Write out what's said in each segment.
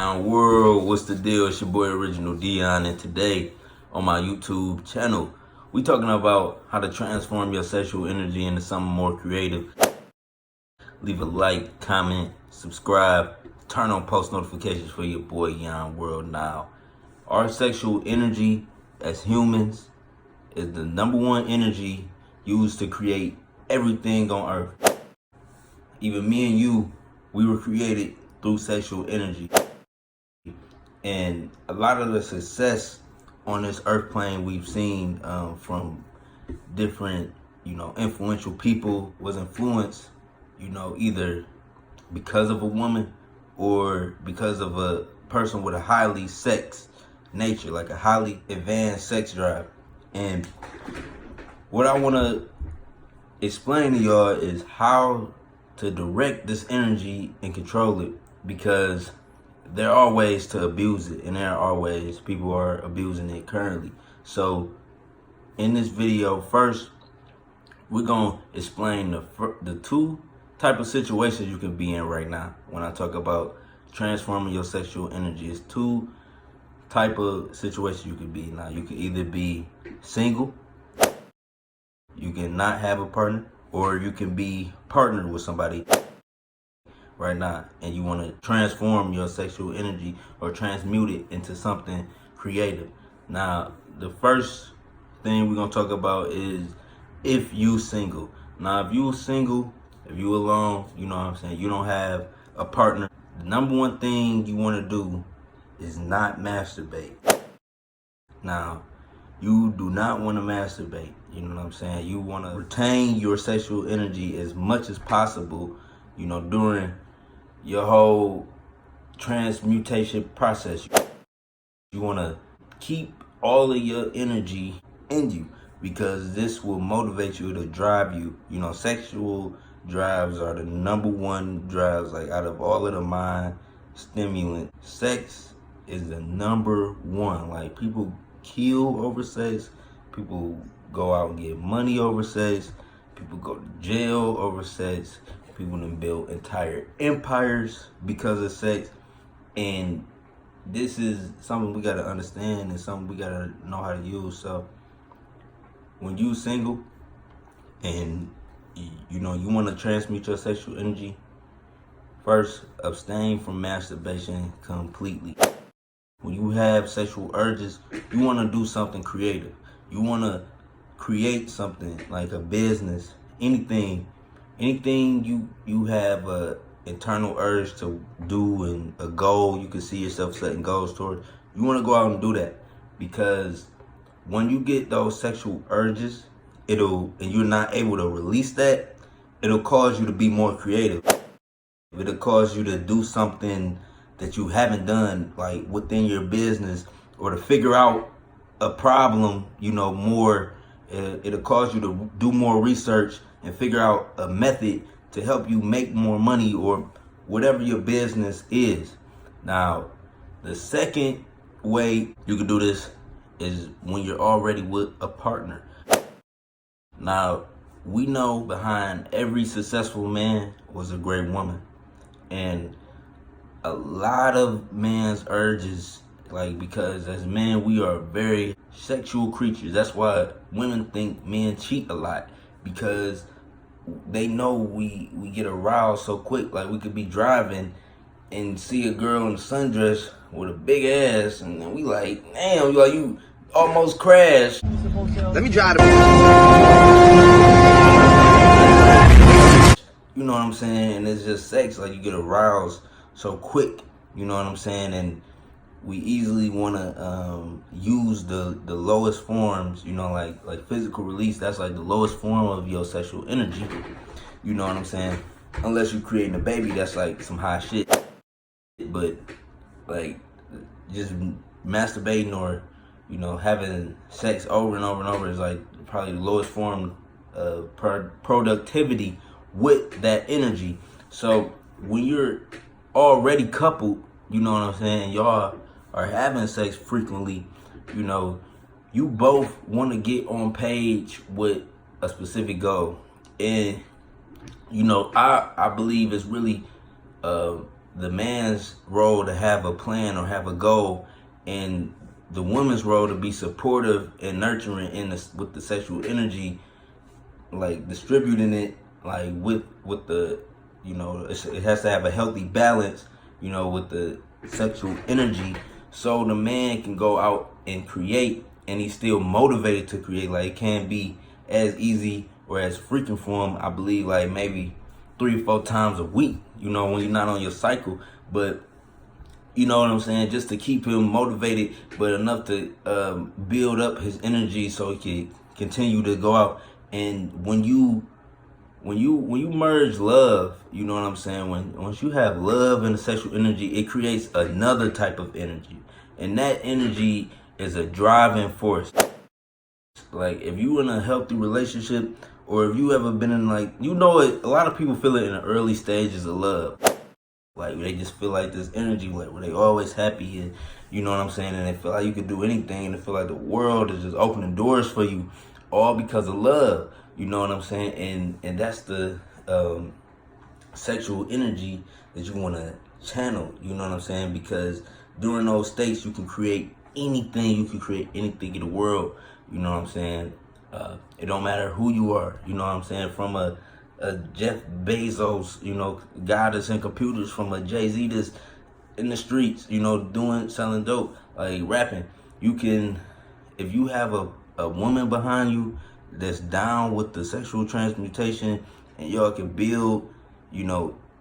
Young world, what's the deal? It's your boy Original Dion, and today on my YouTube channel, we talking about how to transform your sexual energy into something more creative. Leave a like, comment, subscribe, turn on post notifications for your boy Young World. Now, our sexual energy as humans is the #1 energy used to create everything on earth. Even me and you, we were created through sexual energy. And a lot of the success on this earth plane we've seen from different, influential people was influenced, either because of a woman or because of a person with a highly sex nature, like a highly advanced sex drive. And what I want to explain to y'all is how to direct this energy and control it, because there are ways to abuse it, and there are ways people are abusing it currently. So in this video, first, we're going to explain the two type of situations you can be in right now. When I talk about transforming your sexual energy, it's two type of situations you could be. Now, you can either be single, you can not have a partner, or you can be partnered with somebody right now, and you want to transform your sexual energy or transmute it into something creative. Now, the first thing we're going to talk about is if you single. Now, if you single, if you alone, you don't have a partner, the #1 thing you want to do is not masturbate. Now, you do not want to masturbate. You want to retain your sexual energy as much as possible, during your whole transmutation process. You want to keep all of your energy in you, because this will motivate you to drive you. Sexual drives are the #1 drives, like out of all of the mind stimulants. Sex is the #1. Like, people kill over sex, people go out and get money over sex, people go to jail over sex, people done build entire empires because of sex. And this is something we gotta understand and something we gotta know how to use. So when you single and you want to transmute your sexual energy, first, abstain from masturbation completely. When you have sexual urges, you want to do something creative. You want to create something like a business, anything you have a internal urge to do and a goal you can see yourself setting goals toward. You want to go out and do that, because when you get those sexual urges, and you're not able to release that, it'll cause you to be more creative. It'll cause you to do something that you haven't done, like within your business, or to figure out a problem, more. It'll cause you to do more research and figure out a method to help you make more money, or whatever your business is. Now, the second way you can do this is when you're already with a partner. Now, we know behind every successful man was a great woman. And a lot of man's urges, because as men, we are very sexual creatures. That's why women think men cheat a lot, because they know we get aroused so quick. Like, we could be driving and see a girl in a sundress with a big ass, and then we like, damn, you almost crashed. Let me drive the... You know what I'm saying? And it's just sex. Like, you get aroused so quick. You know what I'm saying? And we easily want to use the lowest forms, like physical release. That's like the lowest form of your sexual energy. You know what I'm saying? Unless you're creating a baby, that's like some high shit. But like, just masturbating or having sex over and over and over is like probably the lowest form of productivity with that energy. So when you're already coupled, you know what I'm saying, y'all are having sex frequently, you both want to get on page with a specific goal. And I believe it's really the man's role to have a plan or have a goal, and the woman's role to be supportive and nurturing with the sexual energy, like distributing it, like with the, it has to have a healthy balance, with the sexual energy, so the man can go out and create, and he's still motivated to create. Like, it can't be as easy or as frequent for him, I believe, like maybe 3 or 4 times a week, when you're not on your cycle. But you know what I'm saying, just to keep him motivated, but enough to build up his energy so he can continue to go out. And when you merge love, you know what I'm saying, once you have love and the sexual energy, it creates another type of energy, and that energy is a driving force. Like, if you in a healthy relationship, or if you ever been in, like, a lot of people feel it in the early stages of love. Like, they just feel like this energy, like, where they always happy, and you know what I'm saying, and they feel like you can do anything, and they feel like the world is just opening doors for you, all because of love. You know what I'm saying? And that's the sexual energy that you want to channel. You know what I'm saying? Because during those states, you can create anything. You can create anything in the world. You know what I'm saying? It don't matter who you are. You know what I'm saying? From a Jeff Bezos, guy that's in computers, from a Jay-Z that's in the streets, selling dope, like rapping. You can, if you have a woman behind you that's down with the sexual transmutation, and y'all can build,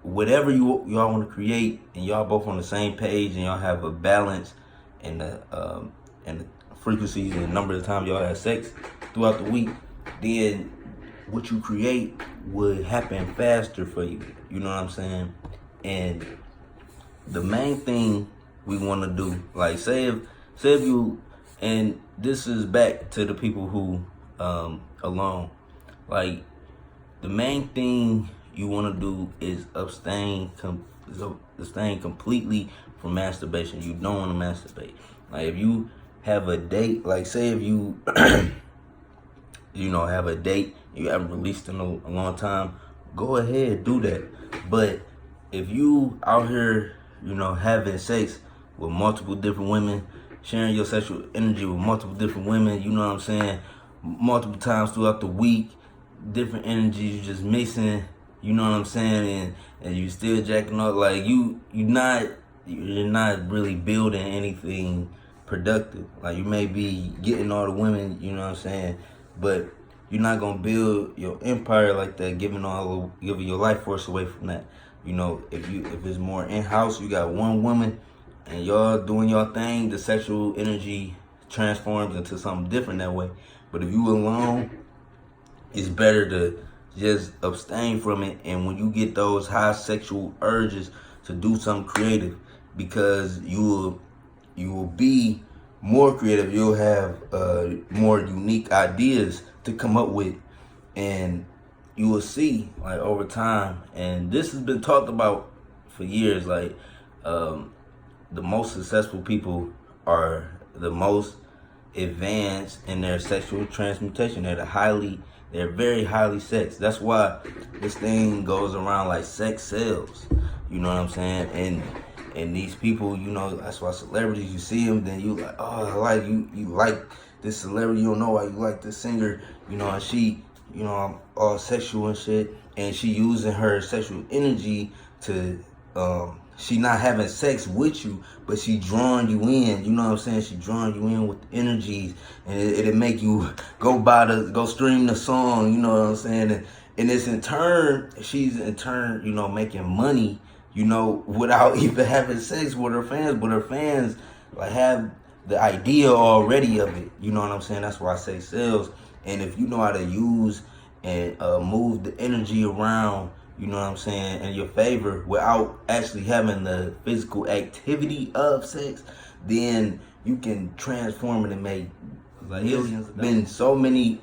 whatever y'all want to create, and y'all both on the same page, and y'all have a balance and the frequencies and the number of times y'all have sex throughout the week, then what you create would happen faster for you. You know what I'm saying? And the main thing we want to do, like, say if you, and this is back to the people who alone, like, the main thing you want to do is abstain completely from masturbation. You don't want to masturbate. Like, if you have a date, like, say if you have a date, you haven't released in a long time, go ahead, do that. But if you out here, having sex with multiple different women, sharing your sexual energy with multiple different women, you know what I'm saying, multiple times throughout the week, different energies, you just mixing, you know what I'm saying, and you still jacking up, like, you're not really building anything productive. Like, you may be getting all the women, you know what I'm saying, but you're not gonna build your empire like that, giving your life force away from that. If it's more in-house, you got one woman and y'all doing your thing, the sexual energy transforms into something different that way. But if you alone, it's better to just abstain from it. And when you get those high sexual urges, to do something creative, because you will be more creative. You'll have more unique ideas to come up with, and you will see, like, over time, and this has been talked about for years, like, the most successful people are the most advanced in their sexual transmutation. They're very highly sexed. That's why this thing goes around like sex sells. You know what I'm saying? And these people, that's why celebrities, you see them, then you like, oh, I like you like this celebrity, you don't know why you like this singer, and she, all sexual and shit, and she using her sexual energy to, she not having sex with you, but she drawing you in, you know what I'm saying? She drawing you in with the energies, and it'll make you go stream the song, you know what I'm saying? And it's she's in turn, making money, without even having sex with her fans, but her fans, like, have the idea already of it, you know what I'm saying? That's why I say sales. And if you know how to use and move the energy around, you know what I'm saying, in your favor, without actually having the physical activity of sex, then you can transform it and make millions. There's been so many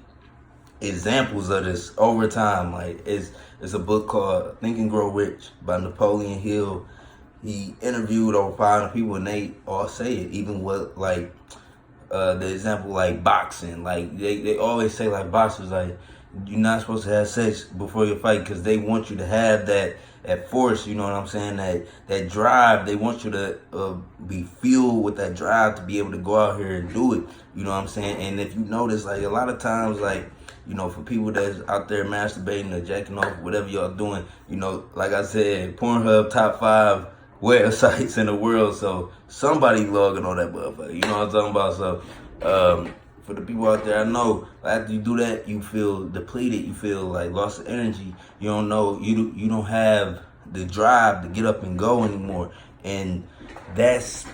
examples of this over time. Like, it's a book called Think and Grow Rich by Napoleon Hill. He interviewed over 500 people, and they all say it. Even with, like, the example, like, boxing. Like, they always say, like, boxers, like, you're not supposed to have sex before you fight because they want you to have that force, you know what I'm saying, that drive. They want you to be fueled with that drive to be able to go out here and do it, you know what I'm saying. And if you notice, like, a lot of times, like, you know, for people that's out there masturbating or jacking off, whatever y'all doing, you know, like I said, Pornhub top 5 websites in the world, so somebody logging on that motherfucker, you know what I'm talking about. So for the people out there, I know after you do that, you feel depleted, you feel like loss of energy. You don't know, you don't have the drive to get up and go anymore, and that's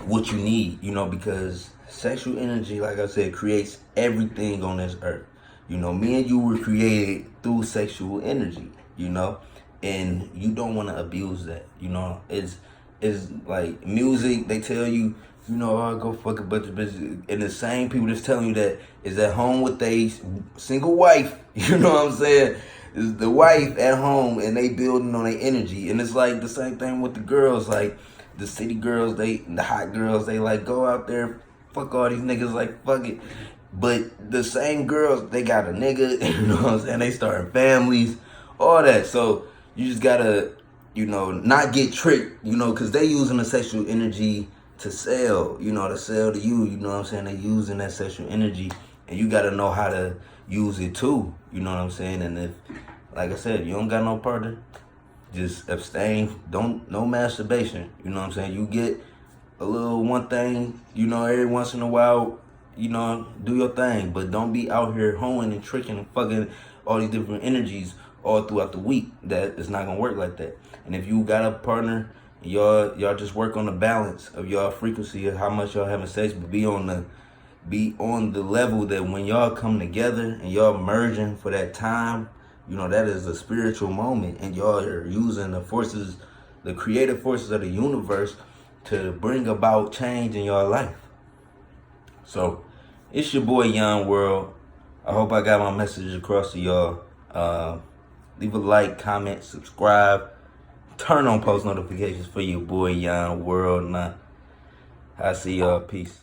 what you need, you know, because sexual energy, like I said, creates everything on this earth. You know, me and you were created through sexual energy, you know, and you don't want to abuse that, you know. It's like music, they tell you, you know, oh, go fuck a bunch of bitches. And the same people that's telling you that is at home with a single wife, you know what I'm saying? Is the wife at home and they building on their energy. And it's like the same thing with the girls, like the city girls, the hot girls, they like go out there, fuck all these niggas, like fuck it. But the same girls, they got a nigga, you know what I'm saying? They starting families, all that. So you just gotta, you know, not get tricked, you know, because they using the sexual energy to sell, you know, to sell to you, you know what I'm saying? They using that sexual energy, and you gotta know how to use it too, you know what I'm saying? And if, like I said, you don't got no partner, just abstain. No masturbation, you know what I'm saying? You get a little one thing, you know, every once in a while, you know, do your thing, but don't be out here hoeing and tricking and fucking all these different energies all throughout the week. That is not gonna work like that. And if you got a partner, y'all just work on the balance of y'all frequency of how much y'all having sex, but be on the level that when y'all come together and y'all merging for that time, you know, that is a spiritual moment, and y'all are using the forces, the creative forces of the universe to bring about change in your life. So it's your boy Young World. I hope I got my message across to y'all. Leave a like, comment, subscribe, turn on post notifications for your boy Young World. Now I see y'all. Peace.